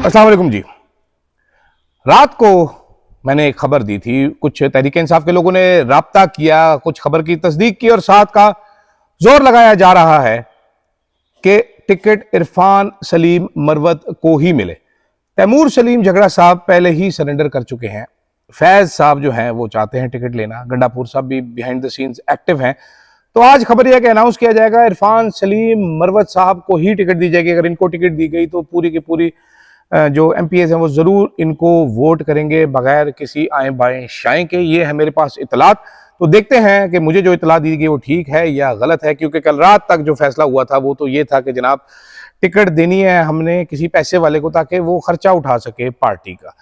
अस्सलाम वालेकुम जी। रात को मैंने एक खबर दी थी, कुछ तहरीक इंसाफ के लोगों ने राब्ता किया, कुछ खबर की तस्दीक की और साथ का जोर लगाया जा रहा है कि टिकट इरफान सलीम मरवत को ही मिले। तैमूर सलीम झगड़ा साहब पहले ही सरेंडर कर चुके हैं। फैज साहब जो हैं वो चाहते हैं टिकट लेना, गंडापुर साहब भी बिहाइंड द सीन्स एक्टिव हैं। तो आज खबर यह कि अनाउंस किया जाएगा इरफान सलीम मरवत साहब को ही टिकट दी जाएगी। अगर इनको टिकट दी गई तो पूरी की पूरी जो एमपीएस हैं वो जरूर इनको वोट करेंगे बगैर किसी आए बाएं शाएं के। ये है मेरे पास इतलात। तो देखते हैं कि मुझे जो इतला दी गई वो ठीक है या गलत है, क्योंकि कल रात तक जो फैसला हुआ था वो तो ये था कि जनाब टिकट देनी है हमने किसी पैसे वाले को ताकि वो खर्चा उठा सके पार्टी का।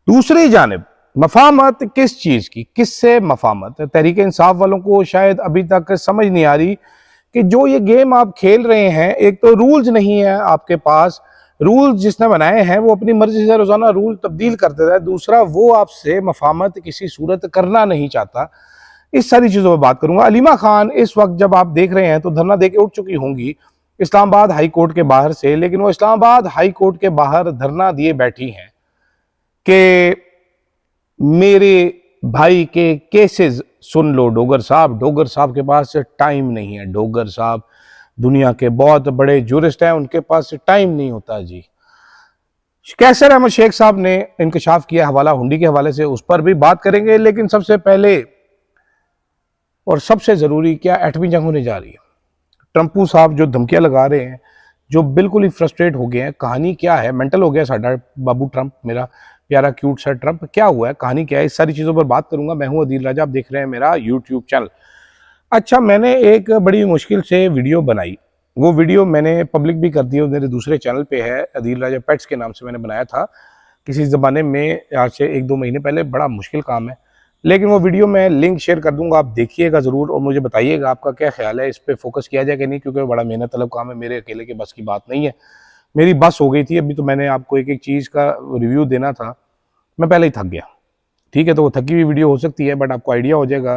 दूसरी जानिब मफामत किस चीज की, किससे मफामत? तहरीक इंसाफ वालों को शायद अभी तक समझ नहीं आ रही कि जो ये गेम आप खेल रहे हैं, एक तो रूल्स नहीं है आपके पास, रूल्स जिसने बनाए हैं वो अपनी मर्जी से रोजाना रूल तब्दील कर देता है। दूसरा, वो आपसे मफामत किसी सूरत करना नहीं चाहता। इस सारी चीजों पर बात करूंगा। अलीमा खान इस वक्त जब आप देख रहे हैं तो धरना देके उठ चुकी होंगी इस्लामाबाद हाई कोर्ट के बाहर से, लेकिन वो इस्लामाबाद हाई कोर्ट के बाहर धरना दिए बैठी हैं कि मेरे भाई के केसेस सुन लो। डोगर साहब के पास टाइम नहीं है। डोगर साहब दुनिया के बहुत बड़े जूरिस्ट हैं, उनके पास टाइम नहीं होता जी। कैसर अहमद शेख साहब ने इंकशाफ किया हवाला हुंडी के हवाले से, उस पर भी बात करेंगे। लेकिन सबसे पहले और सबसे जरूरी, क्या एटमी जंग होने जा रही है? ट्रंपू साहब जो धमकियां लगा रहे हैं, जो बिल्कुल ही फ्रस्ट्रेट हो गए हैं। कहानी क्या है? मेंटल हो गया साडा बाबू ट्रंप, मेरा प्यारा क्यूट सा ट्रंप। क्या हुआ है, कहानी क्या है? इस सारी चीजों पर बात करूंगा। मैं हूं अदील राजा, आप देख रहे हैं मेरा यूट्यूब चैनल। अच्छा, मैंने एक बड़ी मुश्किल से वीडियो बनाई। वो वीडियो मैंने पब्लिक भी कर दी है, मेरे दूसरे चैनल पे है, अदील राजा पेट्स के नाम से मैंने बनाया था किसी ज़माने में, आज से 1-2 महीने पहले। बड़ा मुश्किल काम है, लेकिन वो वीडियो मैं लिंक शेयर कर दूंगा, आप देखिएगा ज़रूर और मुझे बताइएगा आपका क्या ख्याल है, इस पर फोकस किया जाए कि नहीं, क्योंकि बड़ा मेहनत तलब काम है, मेरे अकेले के बस की बात नहीं है। मेरी बस हो गई थी अभी, तो मैंने आपको एक एक चीज़ का रिव्यू देना था, मैं पहले ही थक गया। ठीक है, तो वो थकी हुई वीडियो हो सकती है, बट आपको आइडिया हो जाएगा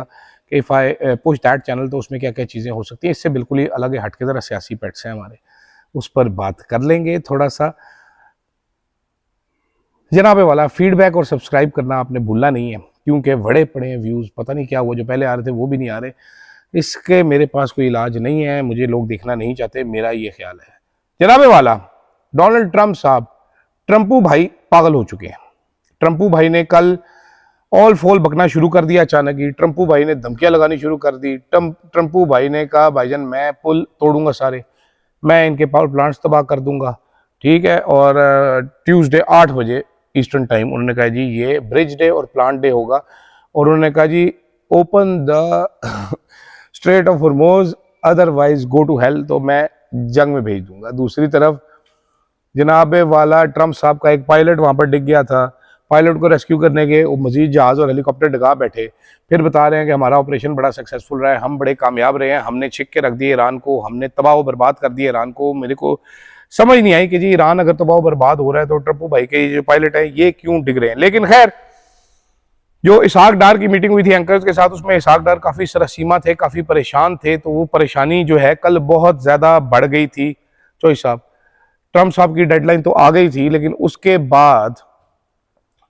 कि if I push that channel तो उसमें क्या क्या चीज़ें हो सकती हैं। इससे बिल्कुल ही अलग है, हट के ज़रा सियासी पेट्स हैं हमारे, उस पर बात कर लेंगे थोड़ा सा। जनाबे वाला फीडबैक और सब्सक्राइब करना आपने भूलना नहीं है, क्योंकि बड़े पड़े व्यूज़ पता नहीं क्या हुआ, जो पहले आ रहे थे वो भी नहीं आ रहे। इसके मेरे पास कोई इलाज नहीं है, मुझे लोग देखना नहीं चाहते, मेरा ये ख्याल है। जनाबे वाला डोनाल्ड ट्रंप साहब, ट्रंपू भाई पागल हो चुके हैं। ट्रंपू भाई ने कल ऑल फॉल बकना शुरू कर दिया अचानक ही। ट्रंपू भाई ने धमकियां लगानी शुरू कर दी। ट्रंपू भाई ने कहा भाईजान मैं पुल तोड़ूंगा सारे, मैं इनके पावर प्लांट्स तबाह कर दूंगा। ठीक है, और ट्यूसडे 8 बजे ईस्टर्न टाइम उन्होंने कहा जी ये ब्रिज डे और प्लांट डे होगा, और उन्होंने कहा जी open the strait of Hormuz otherwise go to hell, तो मैं जंग में भेज दूंगा। दूसरी तरफ जनाबे वाला ट्रंप साहब का एक पायलट वहां पर डिग गया था, पायलट को रेस्क्यू करने के वो मजीद जहाज और हेलीकॉप्टर डगा बैठे, फिर बता रहे हैं कि हमारा ऑपरेशन बड़ा सक्सेसफुल रहा है, हम बड़े कामयाब रहे हैं, हमने छिक के रख दिए ईरान को, हमने तबाह व बर्बाद कर दिया ईरान को। मेरे को समझ नहीं आई कि जी ईरान अगर तबाह व बर्बाद हो रहा है तो ट्रंपू भाई के जो पायलट है ये क्यों डिग रहे हैं। लेकिन खैर, जो इसहाक डार की मीटिंग हुई थी एंकर्स के साथ, उसमें इसहाक डार काफी सरसीमा थे, काफी परेशान थे, तो वो परेशानी जो है कल बहुत ज्यादा बढ़ गई थी। चोई साहब, ट्रंप साहब की डेडलाइन तो आ गई थी, लेकिन उसके बाद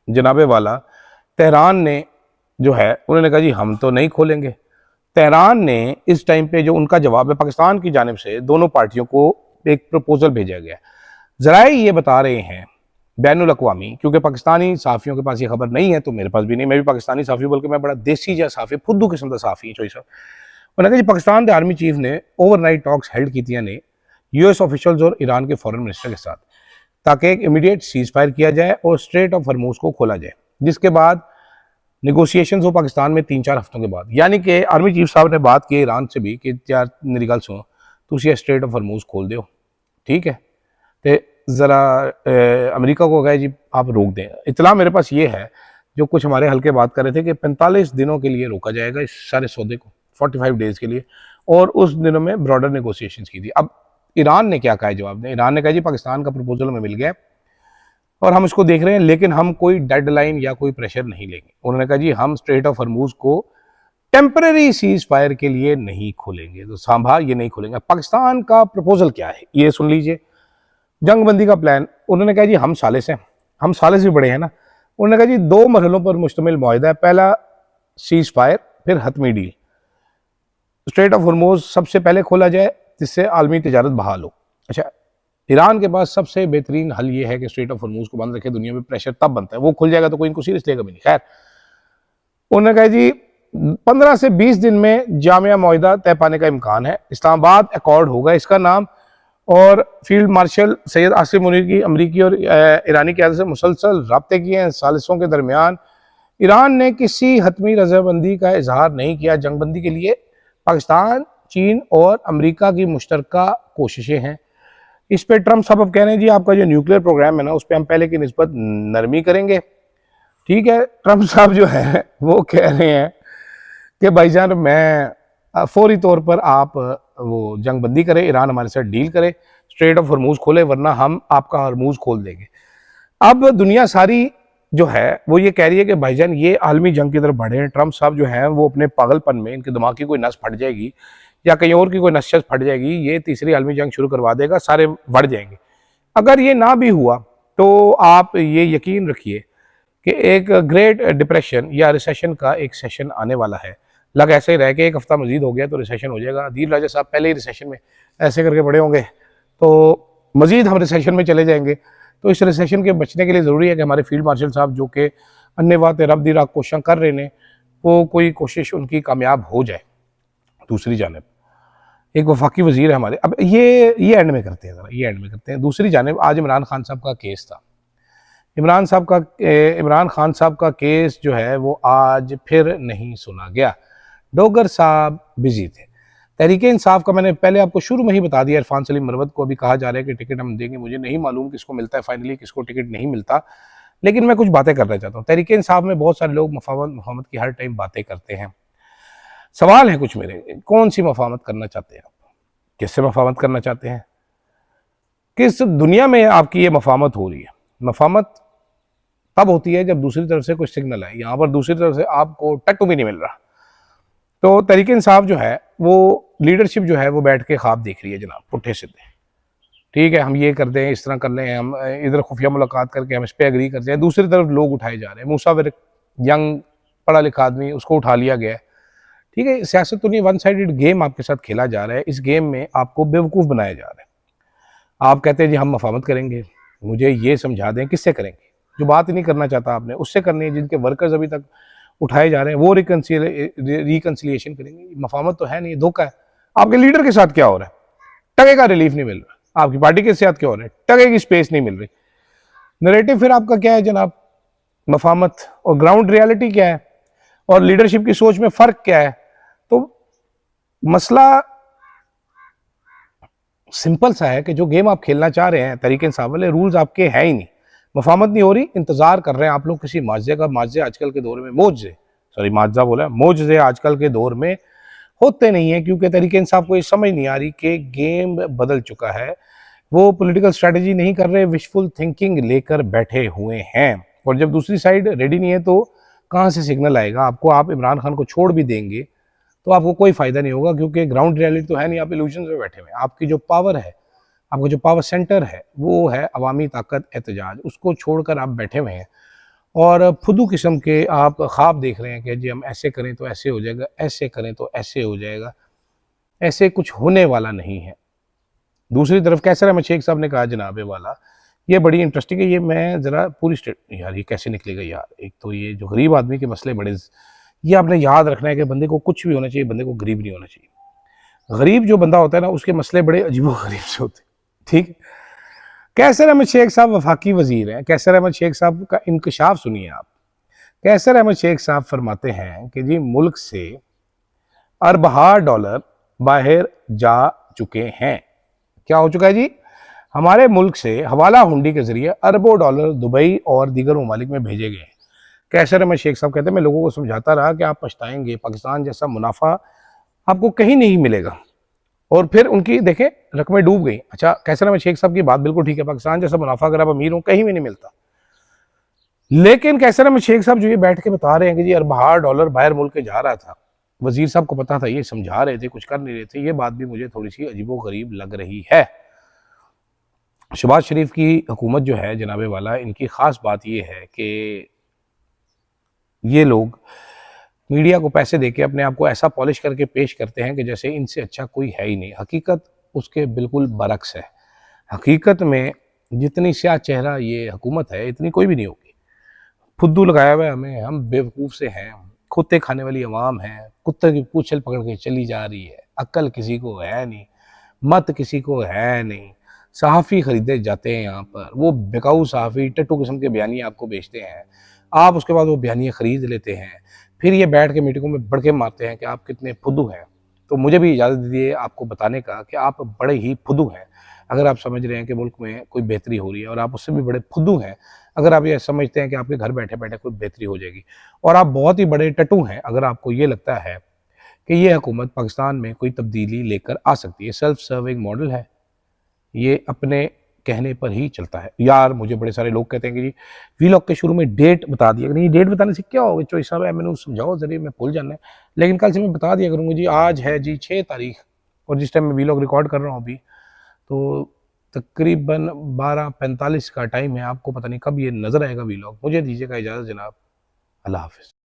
जनाबे वाला तेहरान ने जो है उन्होंने कहा जी हम तो नहीं खोलेंगे। तेहरान ने इस टाइम पे जो उनका जवाब है, पाकिस्तान की जानिब से दोनों पार्टियों को एक प्रपोजल भेजा गया। जराए ये बता रहे हैं बैनुल अक़वामी, क्योंकि पाकिस्तानी सहाफ़ियों के पास ये खबर नहीं है तो मेरे पास भी नहीं, मैं भी पाकिस्तानी सहाफ़ी, बल्कि मैं बड़ा देसी जा सहाफ़ी, फुद्दू किस्म का सहाफ़ी चोई साहब। उन्होंने कहा जी पाकिस्तान के आर्मी चीफ ने ओवरनाइट टॉक्स हेल्ड की थी ने यूएस ऑफिशियल्स और ईरान के फॉरेन मिनिस्टर के साथ, ताकि एक इमीडिएट सीज फायर किया जाए और स्ट्रेट ऑफ हॉर्मूज को खोला जाए, जिसके बाद निगोशिएशंस हो पाकिस्तान में 3-4 हफ्तों के बाद। यानी कि आर्मी चीफ साहब ने बात की ईरान से भी कि यार मेरी गल सुनो, तुम स्ट्रेट ऑफ हॉर्मूज खोल दो, ठीक है, तो ज़रा अमेरिका को कहे जी आप रोक दें। इतला मेरे पास ये है, जो कुछ हमारे हल्के बात कर रहे थे कि 45 दिनों के लिए रोका जाएगा इस सारे सौदे को, 45 डेज़ के लिए, और उस दिनों में ब्रॉडर नेगोशिएशंस की थी। अब ईरान ने क्या कहा जवाब में? ईरान ने कहा जी पाकिस्तान का प्रपोजल हमें मिल गया और हम इसको देख रहे हैं, लेकिन हम कोई डेडलाइन या कोई प्रेशर नहीं लेंगे। उन्होंने कहा जी हम स्ट्रेट ऑफ हॉर्मूज को टेम्पररी सीज फायर के लिए नहीं खोलेंगे, तो सांभा ये नहीं खोलेंगे। पाकिस्तान का प्रपोजल क्या है ये सुन लीजिए। जंगबंदी का प्लान, उन्होंने कहा जी हम सालिस हैं, हम सालिस भी बड़े हैं ना। उन्होंने कहा जी 2 मरहलों पर मुश्तमिल मुआहिदा है, पहला सीज फायर, फिर हतमी डील। स्ट्रेट ऑफ हॉर्मोज सबसे पहले खोला जाए जिससे आलमी तजारत बहाल हो। अच्छा, ईरान के पास सबसे बेहतरीन हल ये है कि स्ट्रेट ऑफ हॉर्मोज को बंद रखे, दुनिया में प्रेशर तब बनता है, वो खुल जाएगा तो कोई इनको सीरियस लेगा भी नहीं। खैर, उन्होंने कहा जी 15 से 20 दिन में जामिया मुआहिदा तय पाने का इम्कान है, इस्लामाबाद अकॉर्ड होगा इसका नाम, और फील्ड मार्शल सैयद आसिम मुनीर की अमरीकी और ईरानी क़यादत से मुसलसल रब्ते किए हैं सालिसों के दरमियान। ईरान ने किसी हतमी रजामंदी का इजहार नहीं किया जंगबंदी के लिए। पाकिस्तान, चीन और अमरीका की मुश्तरका कोशिशें हैं। इस पे ट्रंप साहब अब कह रहे हैं जी आपका जो न्यूक्लियर प्रोग्राम है ना उस पर हम पहले की निस्बत नरमी करेंगे। ठीक है, ट्रंप साहब जो है वो कह रहे हैं कि भाईजान मैं फौरी तौर पर आप वो जंगबंदी करें, ईरान हमारे साथ डील करे, स्ट्रेट ऑफ हॉर्मूज खोले, वरना हम आपका हॉर्मूज खोल देंगे। अब दुनिया सारी जो है वो ये कह रही है कि भाईजान ये आलमी जंग की तरफ बढ़े हैं। ट्रंप साहब जो हैं वो अपने पागलपन में, इनके दिमाग की कोई नस फट जाएगी या कहीं और की कोई नस फट जाएगी, ये तीसरी आलमी जंग शुरू करवा देगा, सारे बढ़ जाएंगे। अगर ये ना भी हुआ तो आप ये यकीन रखिए कि एक ग्रेट डिप्रेशन या रिसेशन का एक सेशन आने वाला है। लग ऐसे ही रह के एक हफ्ता मजीद हो गया तो रिसेशन हो जाएगा। अदील राजा साहब पहले ही रिसेशन में ऐसे करके बड़े होंगे तो मजीद हम रिसेशन में चले जाएंगे। तो इस रिसेशन के बचने के लिए ज़रूरी है कि हमारे फील्ड मार्शल साहब जो कि अन्यवात रब दी रात कोशिश कर रहे हैं वो कोई कोशिश उनकी कामयाब हो जाए। दूसरी जानिब एक वफाकी वजीर है हमारे, अब ये एंड में करते हैं, ज़रा ये एंड में करते हैं। दूसरी जानिब आज इमरान खान साहब का केस था। इमरान खान साहब का केस जो है वो आज फिर नहीं सुना गया। डोगर साहब बिजी थे। तहरीक इंसाफ का मैंने पहले आपको शुरू में ही बता दिया, इरफान सलीम मरवत को अभी कहा जा रहा है कि टिकट हम देंगे। मुझे नहीं मालूम किसको मिलता है फाइनली, किसको टिकट नहीं मिलता, लेकिन मैं कुछ बातें करना चाहता हूँ। तहरीक इंसाफ में बहुत सारे लोग मफामत की हर टाइम बातें करते हैं। सवाल है कुछ मेरे, कौन सी मफामत करना चाहते हैं आप? किससे मफामत करना चाहते हैं? किस दुनिया में आपकी ये मफामत हो रही है? मफामत तब होती है जब दूसरी तरफ से कुछ सिग्नल है। यहाँ पर दूसरी तरफ से आपको टक्क भी नहीं मिल रहा। तो तहरीक इंसाफ जो है वो लीडरशिप जो है वो बैठ के ख्वाब देख रही है जनाब, पुट्ठे सीधे। ठीक है, हम ये कर दें, इस तरह कर लें, हम इधर खुफिया मुलाकात करके हम इस पर एग्री करते हैं। दूसरी तरफ लोग उठाए जा रहे हैं। मूसाविर यंग पढ़ा लिखा आदमी, उसको उठा लिया गया है। ठीक है, सियासत तो नहीं, वन साइडेड गेम आपके साथ खेला जा रहा है। इस गेम में आपको बेवकूफ़ बनाया जा रहा है। आप कहते हैं जी हम मफामत करेंगे, मुझे ये समझा दें किससे करेंगे? जो बात नहीं करना चाहता आपने उससे करनी है। जिनके वर्कर्स अभी तक उठाए जा रहे हैं वो रिकन्सिलिएशन करेंगे। मफामत तो है नहीं, धोखा है। आपके लीडर के साथ क्या हो रहा है? टके का रिलीफ नहीं मिल रहा। आपकी पार्टी के साथ क्या हो रहा है? टके की स्पेस नहीं मिल रही। नरेटिव फिर आपका क्या है जनाब? मफामत। और ग्राउंड रियलिटी क्या है और लीडरशिप की सोच में फर्क क्या है? तो मसला सिंपल सा है कि जो गेम आप खेलना चाह रहे हैं तरीके इंसाफ वाले, रूल्स आपके हैं ही नहीं। मफामत नहीं हो रही, इंतजार कर रहे हैं आप लोग किसी माजे का। माजे आजकल के दौर में माजा बोला, मोजे आजकल के दौर में होते नहीं है, क्योंकि तरीके इंसाफ को ये समझ नहीं आ रही कि गेम बदल चुका है। वो पॉलिटिकल स्ट्रेटजी नहीं कर रहे, विशफुल थिंकिंग लेकर बैठे हुए हैं। और जब दूसरी साइड रेडी नहीं है तो कहाँ से सिग्नल आएगा आपको? आप इमरान खान को छोड़ भी देंगे तो आपको कोई फायदा नहीं होगा, क्योंकि ग्राउंड रियलिटी तो है नहीं। आप इल्यूजन में बैठे हुए हैं। आपकी जो पावर है, आपका जो पावर सेंटर है वो है अवामी ताकत, एहतजाज। उसको छोड़कर आप बैठे हुए हैं और फुदू किस्म के आप ख्वाब देख रहे हैं कि जी हम ऐसे करें तो ऐसे हो जाएगा, ऐसे करें तो ऐसे हो जाएगा। ऐसे कुछ होने वाला नहीं है। दूसरी तरफ कैसर अहमद शेख साहब ने कहा जनाबे वाला, ये बड़ी इंटरेस्टिंग है। ये मैं ज़रा पूरी स्टेट, यार ये कैसे निकलेगा यार? एक तो ये जो गरीब आदमी के मसले बड़े, ये आपने याद रखना है कि बंदे को कुछ भी होना चाहिए, बंदे को गरीब नहीं होना चाहिए। गरीब जो बंदा होता है ना उसके मसले बड़े अजीबो गरीब से होते हैं। ठीक, कैसर अहमद शेख साहब वफाकी वजीर हैं। कैसर अहमद शेख साहब का इंकशाफ सुनिए आप। कैसर अहमद शेख साहब फरमाते हैं कि जी मुल्क से अरबहा डॉलर बाहर जा चुके हैं। क्या हो चुका है जी? हमारे मुल्क से हवाला हुंडी के जरिए अरबों डॉलर दुबई और दीगर ममालिक में भेजे गए हैं। कैसर अहमद शेख साहब कहते हैं मैं लोगों को समझाता रहा कि आप पछताएंगे, पाकिस्तान जैसा मुनाफा आपको कहीं नहीं मिलेगा। और फिर उनकी देखें रकमें डूब गई। अच्छा, कैसर अहमद शेख साहब की बात बिल्कुल ठीक है, पाकिस्तान जैसा मुनाफा अगर आप अमीर हो कहीं भी नहीं मिलता। लेकिन कैसर अहमद शेख साहब जो ये बैठ के बता रहे हैं कि जी अरबा डॉलर बाहर मुल्क के जा रहा था, वजीर साहब को पता था, ये समझा रहे थे, कुछ कर नहीं रहे थे, ये बात भी मुझे थोड़ी सी अजीबो गरीब लग रही है। शहबाज शरीफ की हुकूमत जो है जनाबे वाला, इनकी ख़ास बात ये है कि ये लोग मीडिया को पैसे देके अपने आप को ऐसा पॉलिश करके पेश करते हैं कि जैसे इनसे अच्छा कोई है ही नहीं। हकीकत उसके बिल्कुल बरक्स है। हकीकत में जितनी स्याह चेहरा ये हुकूमत है, इतनी कोई भी नहीं होगी। फुद्दू लगाया हुआ है हमें, हम बेवकूफ़ से हैं, कुत्ते खाने वाली अवाम है, कुत्ते की पूंछल पकड़ के चली जा रही है, अक्ल किसी को है नहीं, मत किसी को है नहीं। सहाफ़ी खरीदे जाते हैं यहाँ पर, वो बिकाऊ सहाफ़ी टट्टू किस्म के बयानिए आपको बेचते हैं, आप उसके बाद वो बयानिए खरीद लेते हैं, फिर ये बैठ के मीटिंगों में बड़के मारते हैं कि आप कितने फुद्दू हैं। तो मुझे भी इजाज़त दीजिए आपको बताने का कि आप बड़े ही फुद्दू हैं। अगर आप समझ रहे हैं कि मुल्क में कोई बेहतरी हो रही है, और आप उससे भी बड़े फुद्दू हैं अगर आप ये समझते हैं कि आपके घर बैठे-बैठे कोई बेहतरी हो जाएगी, और आप बहुत ही बड़े टट्टू हैं अगर आपको ये लगता है कि ये हुकूमत पाकिस्तान में कोई तब्दीली लेकर आ सकती है। सेल्फ सर्विंग मॉडल है, ये अपने कहने पर ही चलता है। यार मुझे बड़े सारे लोग कहते हैं कि जी वीलॉग के शुरू में डेट बता दिया, नहीं डेट बताने से क्या होगा चोई साहब, मैंने समझाओ ज़रिए, मैं भूल जाना है। लेकिन कल से मैं बता दिया करूँगा जी, आज है जी 6 तारीख, और जिस टाइम मैं वीलॉग रिकॉर्ड कर रहा हूँ अभी, तो तकरीबन 12:45 का टाइम है। आपको पता नहीं कब ये नज़र आएगा वीलॉग। मुझे दीजिएगा इजाज़त जनाब। अल्लाह हाफ़िज़।